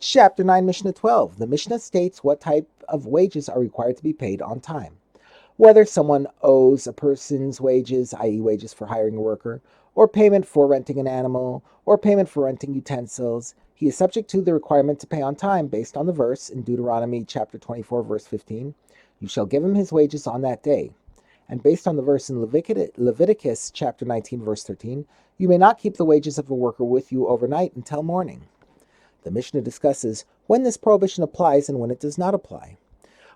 Chapter 9, Mishnah 12. The Mishnah states what type of wages are required to be paid on time. Whether someone owes a person's wages, i.e. wages for hiring a worker, or payment for renting an animal, or payment for renting utensils, he is subject to the requirement to pay on time based on the verse in Deuteronomy chapter 24, verse 15. You shall give him his wages on that day. And based on the verse in Leviticus chapter 19, verse 13, you may not keep the wages of a worker with you overnight until morning. The Mishnah discusses when this prohibition applies and when it does not apply.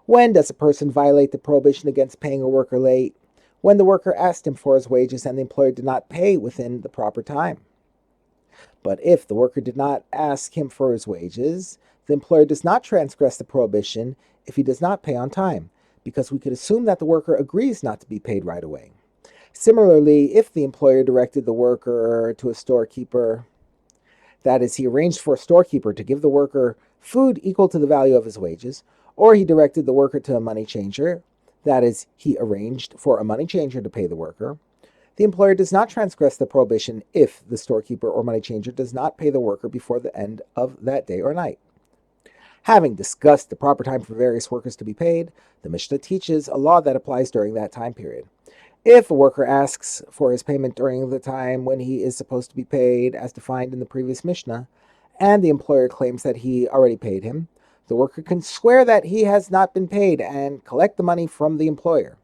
When does a person violate the prohibition against paying a worker late? When the worker asked him for his wages and the employer did not pay within the proper time. But if the worker did not ask him for his wages, the employer does not transgress the prohibition if he does not pay on time, because we could assume that the worker agrees not to be paid right away. Similarly, if the employer directed the worker to a storekeeper, that is, he arranged for a storekeeper to give the worker food equal to the value of his wages, or he directed the worker to a money changer, that is, he arranged for a money changer to pay the worker, the employer does not transgress the prohibition if the storekeeper or money changer does not pay the worker before the end of that day or night. Having discussed the proper time for various workers to be paid, the Mishnah teaches a law that applies during that time period. If a worker asks for his payment during the time when he is supposed to be paid, as defined in the previous Mishnah, and the employer claims that he already paid him, the worker can swear that he has not been paid and collect the money from the employer.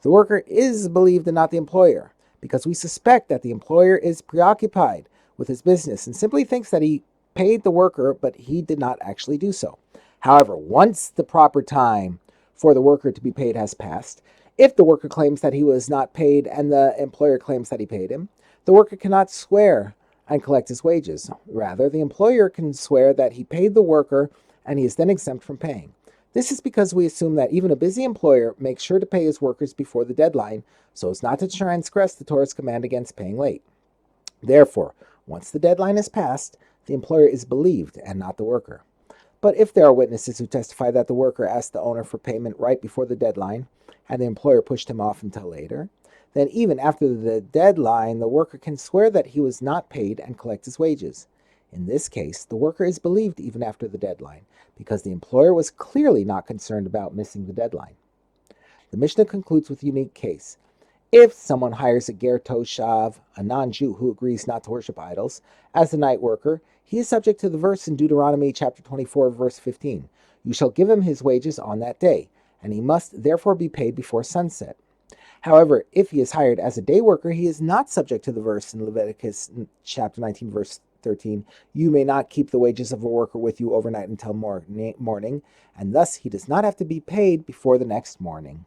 The worker is believed and not the employer, because we suspect that the employer is preoccupied with his business and simply thinks that he paid the worker, but he did not actually do so. However, once the proper time for the worker to be paid has passed, if the worker claims that he was not paid and the employer claims that he paid him, the worker cannot swear and collect his wages. Rather, the employer can swear that he paid the worker and he is then exempt from paying. This is because we assume that even a busy employer makes sure to pay his workers before the deadline so as not to transgress the Torah's command against paying late. Therefore, once the deadline is passed, the employer is believed and not the worker. But if there are witnesses who testify that the worker asked the owner for payment right before the deadline, and the employer pushed him off until later, then even after the deadline, the worker can swear that he was not paid and collect his wages. In this case, the worker is believed even after the deadline, because the employer was clearly not concerned about missing the deadline. The Mishnah concludes with a unique case. If someone hires a ger toshav, a non-Jew who agrees not to worship idols, as a night worker, he is subject to the verse in Deuteronomy chapter 24, verse 15. You shall give him his wages on that day, and he must therefore be paid before sunset. However, if he is hired as a day worker, he is not subject to the verse in Leviticus chapter 19, verse 13. You may not keep the wages of a worker with you overnight until morning, and thus he does not have to be paid before the next morning.